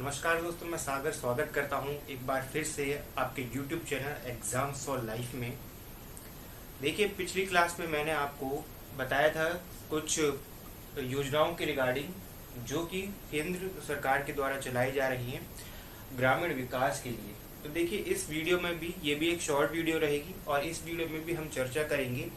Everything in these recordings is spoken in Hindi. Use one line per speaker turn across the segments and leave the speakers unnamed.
नमस्कार दोस्तों, मैं सागर स्वागत करता हूं एक बार फिर से आपके YouTube channel exams for life में। देखिए, पिछली क्लास में मैंने आपको बताया था कुछ योजनाओं के रिगार्डिंग जो कि केंद्र सरकार के द्वारा चलाई जा रही हैं ग्रामीण विकास के लिए। तो देखिए, इस वीडियो में भी ये भी एक शॉर्ट वीडियो रहेगी और इस वीडियो में भी हम चर्चा करेंगे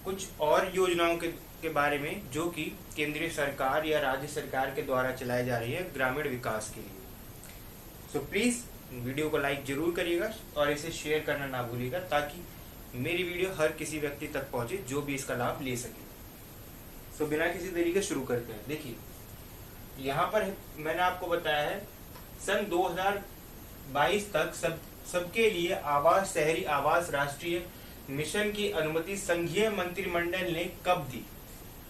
कुछ और योजनाओं के बारे में जो कि केंद्रीय सरकार या राज्य सरकार के द्वारा चलाई जा रही है ग्रामीण विकास के लिए। सो प्लीज वीडियो को लाइक जरूर करिएगा और इसे शेयर करना ना भूलिएगा ताकि मेरी वीडियो हर किसी व्यक्ति तक पहुंचे जो भी इसका लाभ ले सके। सो बिना किसी देरी के शुरू करते हैं। देखिए, यहाँ पर मैंने आपको बताया है सन 2022 तक सबके लिए आवास, शहरी आवास राष्ट्रीय मिशन की अनुमति संघीय मंत्रिमंडल ने कब दी?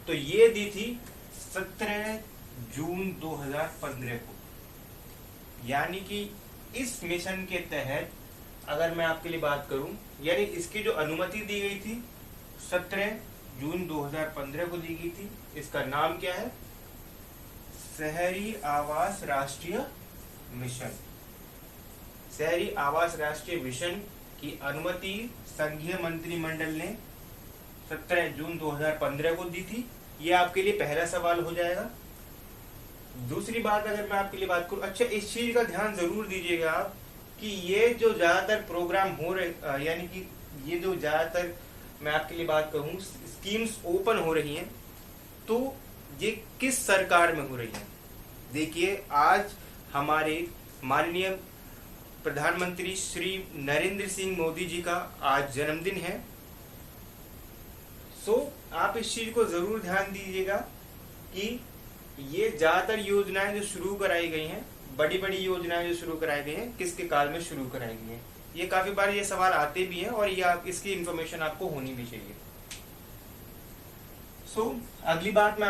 तो ये दी थी 17 जून 2015 को। यानी कि इस मिशन के तहत अगर मैं आपके लिए बात करूं, यानी इसकी जो अनुमति दी गई थी 17 जून 2015 को दी गई थी। इसका नाम क्या है? शहरी आवास राष्ट्रीय मिशन। शहरी आवास राष्ट्रीय मिशन की अनुमति संघीय मंत्रिमंडल ने 17 जून 2015 को दी थी। ये आपके लिए पहला सवाल हो जाएगा। दूसरी बात अगर मैं आपके लिए बात करूं, अच्छा इस चीज का ध्यान जरूर दीजिएगा आप कि ये जो ज्यादातर प्रोग्राम हो रहे, यानी कि ये जो ज्यादातर मैं आपके लिए बात कहूं स्कीम्स ओपन हो रही हैं, तो ये किस सरकार में हो रही है? देखिए, आज हमारे माननीय प्रधानमंत्री श्री नरेंद्र सिंह मोदी जी का आज जन्मदिन है। सो आप इस चीज को जरूर ध्यान दीजिएगा कि ये ज्यादातर योजनाएं जो शुरू कराई गई हैं, बड़ी बड़ी योजनाएं जो शुरू कराई गई हैं, किसके काल में शुरू कराई गई हैं? ये काफी बार ये सवाल आते भी हैं और ये इसकी इंफॉर्मेशन आपको होनी भी चाहिए। सो अगली बात में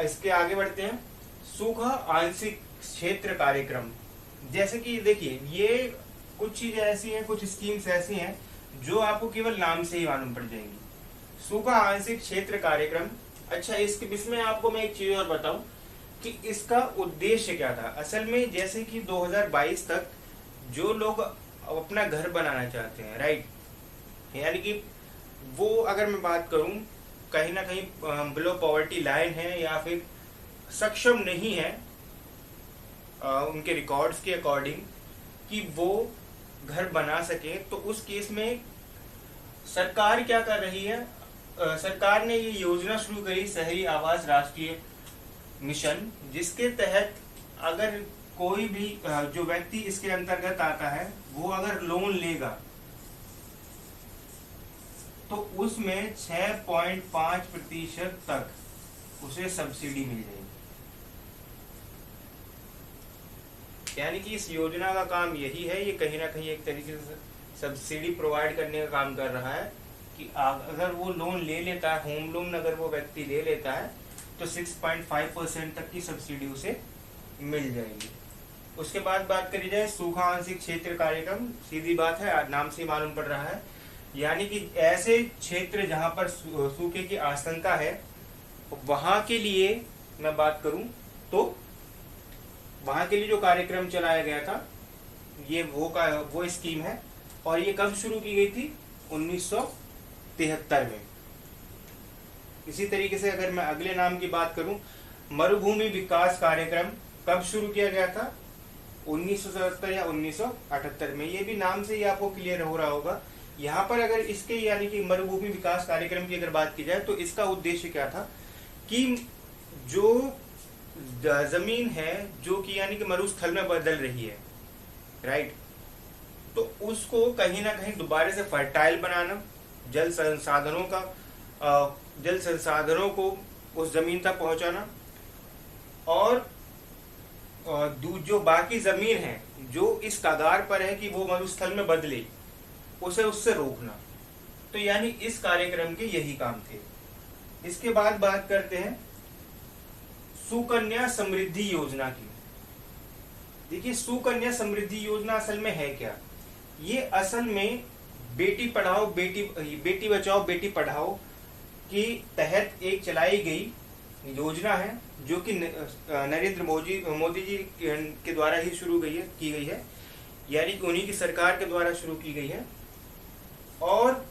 इसके आगे बढ़ते हैं। सूखा आंशिक क्षेत्र कार्यक्रम। जैसे कि देखिए, ये कुछ चीजें ऐसी हैं, कुछ स्कीम्स ऐसी हैं जो आपको केवल नाम से ही मालूम पड़ जाएंगी। सूखा आंशिक क्षेत्र कार्यक्रम। अच्छा, इसमें आपको मैं एक चीज और बताऊं कि इसका उद्देश्य क्या था असल में। जैसे कि 2022 तक जो लोग अपना घर बनाना चाहते हैं, राइट, यानी कि वो अगर मैं बात करूं कहीं ना कहीं बिलो पॉवर्टी लाइन है या फिर सक्षम नहीं है उनके रिकॉर्ड्स के अकॉर्डिंग कि वो घर बना सके, तो उस केस में सरकार क्या कर रही है? सरकार ने ये योजना शुरू करी शहरी आवास राष्ट्रीय मिशन, जिसके तहत अगर कोई भी जो व्यक्ति इसके अंतर्गत आता है वो अगर लोन लेगा तो उसमें 6.5% तक उसे सब्सिडी मिल जाएगी। यानी कि इस योजना का काम यही है, ये कहीं ना कहीं एक तरीके से सब्सिडी प्रोवाइड करने का काम कर रहा है कि अगर वो लोन ले लेता है, होम लोन अगर वो व्यक्ति ले लेता है तो 6.5% तक की सब्सिडी उसे मिल जाएगी। उसके बाद बात करी जाए सूखा आंशिक क्षेत्र कार्यक्रम। सीधी बात है, नाम से मालूम पड़ रहा है, यानी कि ऐसे क्षेत्र जहां पर सूखे की आशंका है वहां के लिए मैं बात करूं तो वहां के लिए जो कार्यक्रम चलाया गया था ये वो स्कीम है। और ये कब शुरू की गई थी? 1973 में। इसी तरीके से अगर मैं अगले नाम की बात करूं, मरुभूमि विकास कार्यक्रम कब शुरू किया गया था? 1977 या 1978 में। ये भी नाम से ही आपको क्लियर हो रहा होगा। यहाँ पर अगर इसके यानी कि मरुभूमि विकास कार्यक्रम की अगर बात की जाए तो इसका उद्देश्य क्या था कि जो जमीन है जो कि यानी कि मरुस्थल में बदल रही है, राइट, तो उसको कहीं ना कहीं दोबारा से फर्टाइल बनाना, जल संसाधनों को उस जमीन तक पहुंचाना और जो बाकी जमीन है जो इस कगार पर है कि वो मरुस्थल में बदले, उसे उससे रोकना। तो यानी इस कार्यक्रम के यही काम थे। इसके बाद बात करते हैं सुकन्या समृद्धि योजना की। देखिए, सुकन्या समृद्धि योजना असल में है क्या? ये असल में बेटी बचाओ बेटी पढ़ाओ के तहत एक चलाई गई योजना है जो कि नरेंद्र मोदी जी के द्वारा ही शुरू की गई है, यानी कि उन्हीं की सरकार के द्वारा शुरू की गई है। और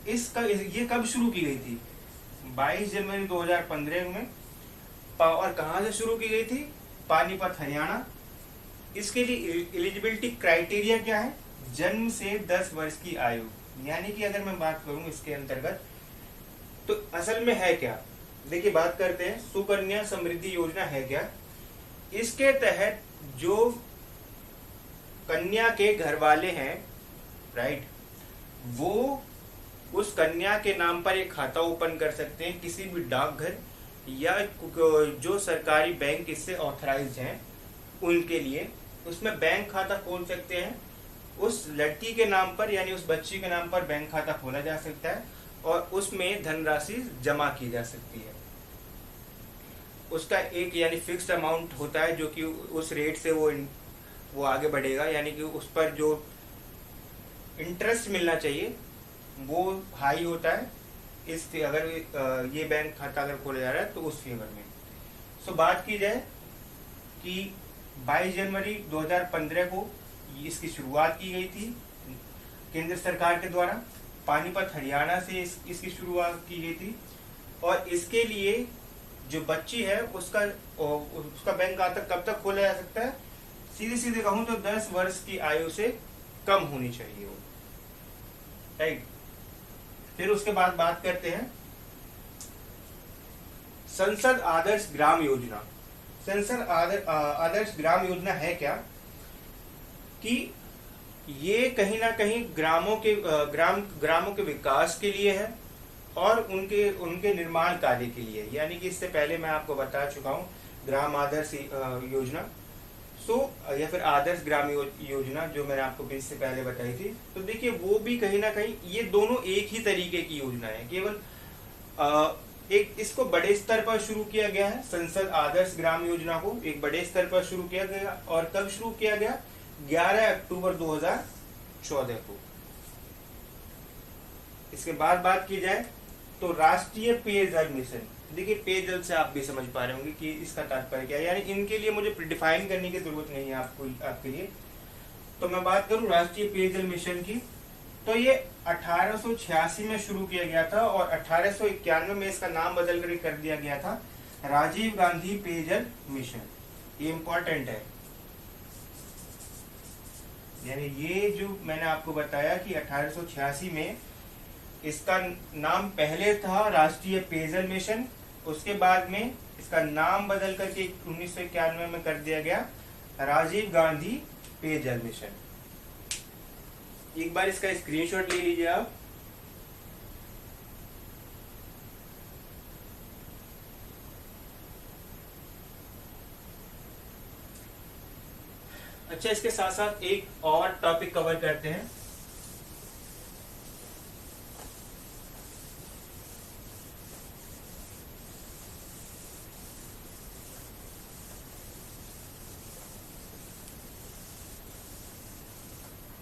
ये कब शुरू की गई थी? 22 जनवरी 2015 में। और कहाँ से शुरू की गई थी? पानीपत, हरियाणा। इसके लिए एलिजिबिलिटी क्राइटेरिया क्या है? जन्म से 10 वर्ष की आयु। यानी कि अगर मैं बात करूं इसके अंतर्गत तो असल में है क्या, देखिए बात करते हैं सुकन्या समृद्धि योजना है क्या। इसके तहत जो कन्या के घर वाले हैं, राइट, वो उस कन्या के नाम पर एक खाता ओपन कर सकते हैं किसी भी डाकघर या जो सरकारी बैंक इससे ऑथराइज्ड हैं उनके लिए। उसमें बैंक खाता खोल सकते हैं, उस लड़की के नाम पर यानी उस बच्ची के नाम पर बैंक खाता खोला जा सकता है और उसमें धनराशि जमा की जा सकती है। उसका एक यानी फिक्स्ड अमाउंट होता है जो कि उस रेट से वो आगे बढ़ेगा, यानी कि उस पर जो इंटरेस्ट मिलना चाहिए वो हाई होता है। अगर ये बैंक खाता अगर खोला जा रहा है तो उस फेवर में। सो बात की जाए कि 22 जनवरी 2015 को इसकी शुरुआत की गई थी केंद्र सरकार के द्वारा। पानीपत, हरियाणा से इसकी शुरुआत की गई थी। और इसके लिए जो बच्ची है उसका बैंक खाता कब तक खोला जा सकता है? सीधे कहूं तो 10 वर्ष की आयु से कम होनी चाहिए वो, राइट। फिर उसके बाद बात करते हैं संसद आदर्श ग्राम योजना। संसद आदर्श ग्राम योजना है क्या कि ये कहीं ना कहीं ग्रामों के विकास के लिए है और उनके निर्माण कार्य के लिए। यानी कि इससे पहले मैं आपको बता चुका हूँ ग्राम आदर्श योजना या फिर आदर्श ग्राम योजना जो मैंने आपको बीच से पहले बताई थी। तो देखिए वो भी कहीं ना कहीं ये दोनों एक ही तरीके की योजना है, केवल एक इसको बड़े स्तर पर शुरू किया गया है। संसद आदर्श ग्राम योजना को एक बड़े स्तर पर शुरू किया गया। और कब शुरू किया गया? 11 अक्टूबर 2014 को। इसके बाद बात की जाए तो राष्ट्रीय पेयजल मिशन। देखिए पेयजल से आप भी समझ पा रहे होंगे कि इसका तात्पर्य क्या है, यानी इनके लिए मुझे डिफाइन करने की जरूरत नहीं है आपके लिए। तो मैं बात करूं राष्ट्रीय पेयजल मिशन की, तो ये 1886 में शुरू किया गया था और 1891 में इसका नाम बदल कर दिया गया था राजीव गांधी पेयजल मिशन। ये इंपॉर्टेंट है, यानी ये जो मैंने आपको बताया कि 1886 में इसका नाम पहले था राष्ट्रीय पेयजल मिशन, उसके बाद में इसका नाम बदल करके 1991 में कर दिया गया राजीव गांधी पेयजल मिशन। एक बार इसका स्क्रीनशॉट ले लीजिए आप। अच्छा, इसके साथ साथ एक और टॉपिक कवर करते हैं।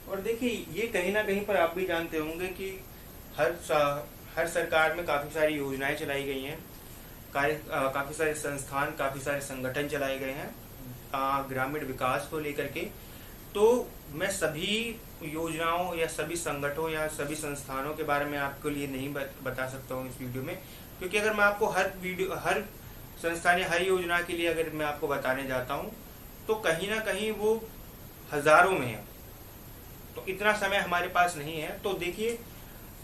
और देखिए ये कहीं ना कहीं पर आप भी जानते होंगे कि हर सरकार में काफी सारी योजनाएं चलाई गई हैं, काफी सारे संस्थान, काफी सारे संगठन चलाए गए हैं ग्रामीण विकास को लेकर के। तो मैं सभी योजनाओं या सभी संगठनों या सभी संस्थानों के बारे में आपके लिए नहीं बता सकता हूँ इस वीडियो में, क्योंकि अगर मैं आपको हर संस्थान या हर योजना के लिए अगर मैं आपको बताने जाता हूँ तो कहीं ना कहीं वो हजारों में है, तो इतना समय हमारे पास नहीं है। तो देखिए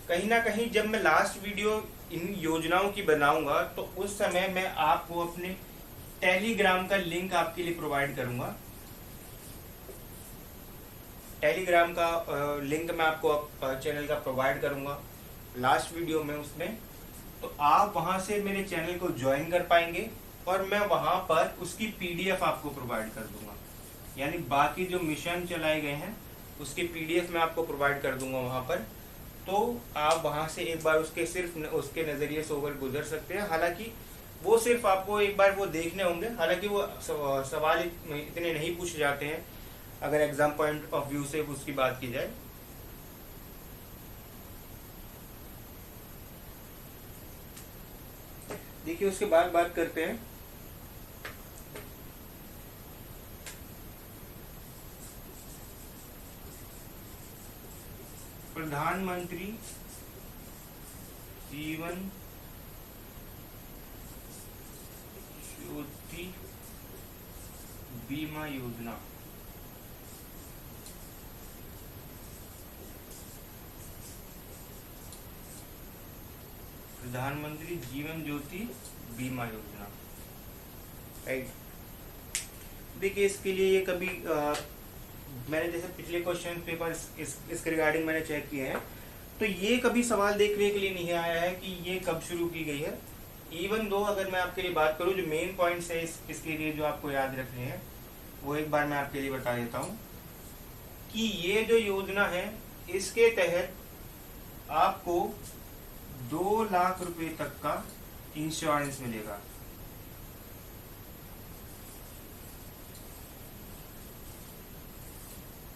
कहीं ना कहीं जब मैं लास्ट वीडियो इन योजनाओं की बनाऊंगा तो उस समय मैं आपको अपने टेलीग्राम का लिंक आपके लिए प्रोवाइड करूंगा। टेलीग्राम का लिंक मैं आपको चैनल का प्रोवाइड करूंगा लास्ट वीडियो में उसमें, तो आप वहां से मेरे चैनल को ज्वाइन कर पाएंगे और मैं वहां पर उसकी पीडीएफ आपको प्रोवाइड कर दूंगा। यानी बाकी जो मिशन चलाए गए हैं उसकी पीडीएफ मैं आपको प्रोवाइड कर दूंगा वहां पर, तो आप वहां से एक बार उसके नजरिए से होकर गुजर सकते हैं। हालांकि वो सिर्फ आपको एक बार वो देखने होंगे, हालांकि वो सवाल इतने नहीं पूछे जाते हैं अगर एग्जाम पॉइंट ऑफ व्यू से उसकी बात की जाए। देखिए उसके बाद बात करते हैं प्रधानमंत्री जीवन ज्योति बीमा योजना। प्रधानमंत्री जीवन ज्योति बीमा योजना, राइट। देखिए इसके लिए ये कभी मैंने जैसे पिछले क्वेश्चन पेपर इसके रिगार्डिंग मैंने चेक किए हैं, तो ये कभी सवाल देखने के लिए नहीं आया है कि ये कब शुरू की गई है। इवन दो अगर मैं आपके लिए बात करूं, जो मेन पॉइंट्स है इसके लिए जो आपको याद रखने हैं, वो एक बार मैं आपके लिए बता देता हूं कि ये जो योजना है इसके तहत आपको 2 लाख रुपए तक का इंश्योरेंस मिलेगा।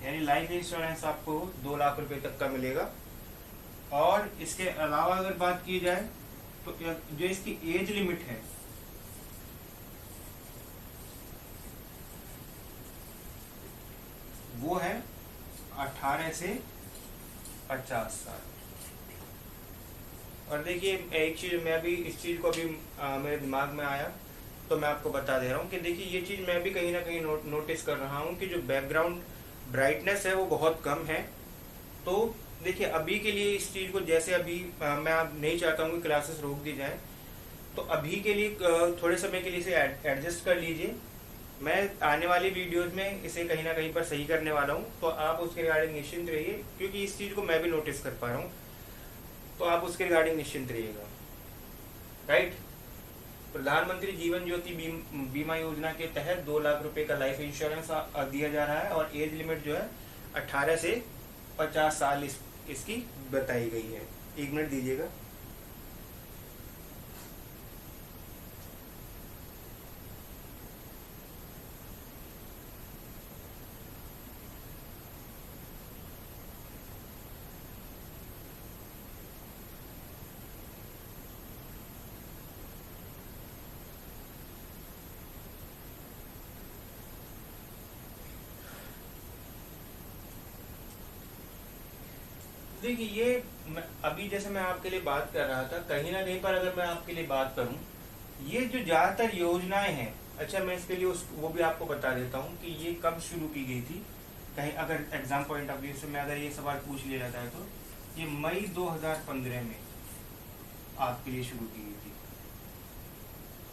यानी लाइफ इंश्योरेंस आपको 2 लाख रुपए तक का मिलेगा। और इसके अलावा अगर बात की जाए तो जो इसकी एज लिमिट है वो है 18 से 50 साल। और देखिए एक चीज मैं भी इस चीज को अभी मेरे दिमाग में आया तो मैं आपको बता दे रहा हूँ कि देखिए ये चीज मैं भी कहीं ना कहीं नोटिस कर रहा हूँ कि जो बैकग्राउंड ब्राइटनेस है वो बहुत कम है। तो देखिए अभी के लिए इस चीज को जैसे अभी मैं अब नहीं चाहता हूँ कि क्लासेस रोक दी जाए, तो अभी के लिए थोड़े समय के लिए इसे एडजस्ट कर लीजिए। मैं आने वाली वीडियोस में इसे कहीं ना कहीं पर सही करने वाला हूँ, तो आप उसके रिगार्डिंग निश्चिंत रहिए, क्योंकि इस चीज को मैं भी नोटिस कर पा रहा हूँ, तो आप उसके रिगार्डिंग निश्चिंत रहिएगा, राइट। प्रधानमंत्री जीवन ज्योति बीमा योजना के तहत 2 लाख रुपए का लाइफ इंश्योरेंस दिया जा रहा है और एज लिमिट जो है 18 से 50 साल इसकी बताई गई है। 1 मिनट दीजिएगा। देखिए ये अभी जैसे मैं आपके लिए बात कर रहा था, कहीं ना कहीं पर अगर मैं आपके लिए बात करूं, ये जो ज्यादातर योजनाएं हैं, अच्छा मैं इसके लिए वो भी आपको बता देता हूं कि ये कब शुरू की गई थी। कहीं अगर एग्जाम पॉइंट ऑफ व्यू से मैं अगर ये सवाल पूछ लिया जाता है तो ये मई 2015 में आपके लिए शुरू की गई थी।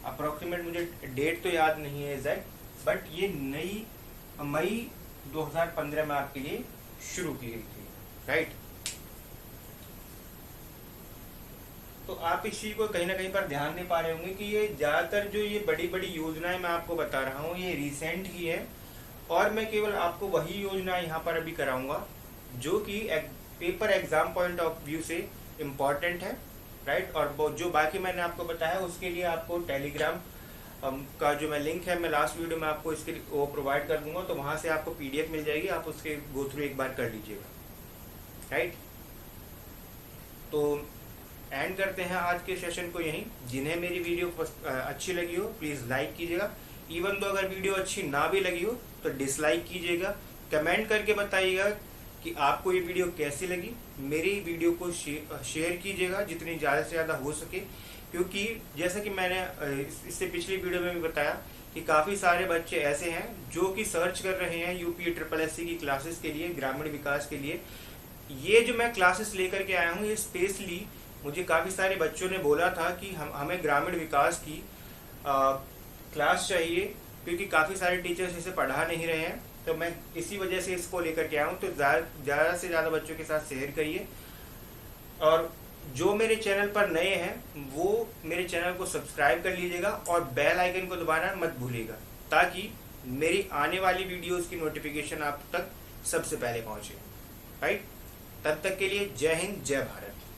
अप्रोक्सीमेट मुझे डेट तो याद नहीं है एग्जैक्ट, बट ये मई 2015 में आपके लिए शुरू की गई थी, राइट। तो आप इस चीज को कहीं ना कहीं पर ध्यान दे पा रहे होंगे कि ये ज्यादातर जो ये बड़ी बड़ी योजनाएं मैं आपको बता रहा हूँ ये रिसेंट ही है, और मैं केवल आपको वही योजना यहाँ पर अभी कराऊंगा जो कि paper exam point of view से इम्पोर्टेंट है, राइट। और जो बाकी मैंने आपको बताया उसके लिए आपको टेलीग्राम का जो मैं लिंक है मैं लास्ट वीडियो में आपको इसके वो प्रोवाइड कर दूंगा, तो वहां से आपको PDF मिल जाएगी, आप उसके गो थ्रू एक बार कर लीजिएगा, राइट। तो एंड करते हैं आज के सेशन को यहीं। जिन्हें मेरी वीडियो अच्छी लगी हो प्लीज़ लाइक कीजिएगा। इवन तो अगर वीडियो अच्छी ना भी लगी हो तो डिसलाइक कीजिएगा। कमेंट करके बताइएगा कि आपको ये वीडियो कैसी लगी। मेरी वीडियो को शेयर कीजिएगा जितनी ज़्यादा से ज़्यादा हो सके, क्योंकि जैसा कि मैंने इससे पिछली वीडियो में भी बताया कि काफ़ी सारे बच्चे ऐसे हैं जो कि सर्च कर रहे हैं UPSSC की क्लासेस के लिए, ग्रामीण विकास के लिए। ये जो मैं क्लासेस लेकर के आया हूँ ये स्पेशली मुझे काफ़ी सारे बच्चों ने बोला था कि हमें ग्रामीण विकास की क्लास चाहिए, क्योंकि काफ़ी सारे टीचर्स इसे पढ़ा नहीं रहे हैं। तो मैं इसी वजह से इसको लेकर के आया हूँ। तो ज़्यादा से ज़्यादा बच्चों के साथ शेयर करिए, और जो मेरे चैनल पर नए हैं वो मेरे चैनल को सब्सक्राइब कर लीजिएगा और बेल आइकन को दबाना मत भूलिएगा, ताकि मेरी आने वाली वीडियोस की नोटिफिकेशन आप तक सबसे पहले पहुँचे, राइट। तब तक के लिए जय हिंद, जय भारत।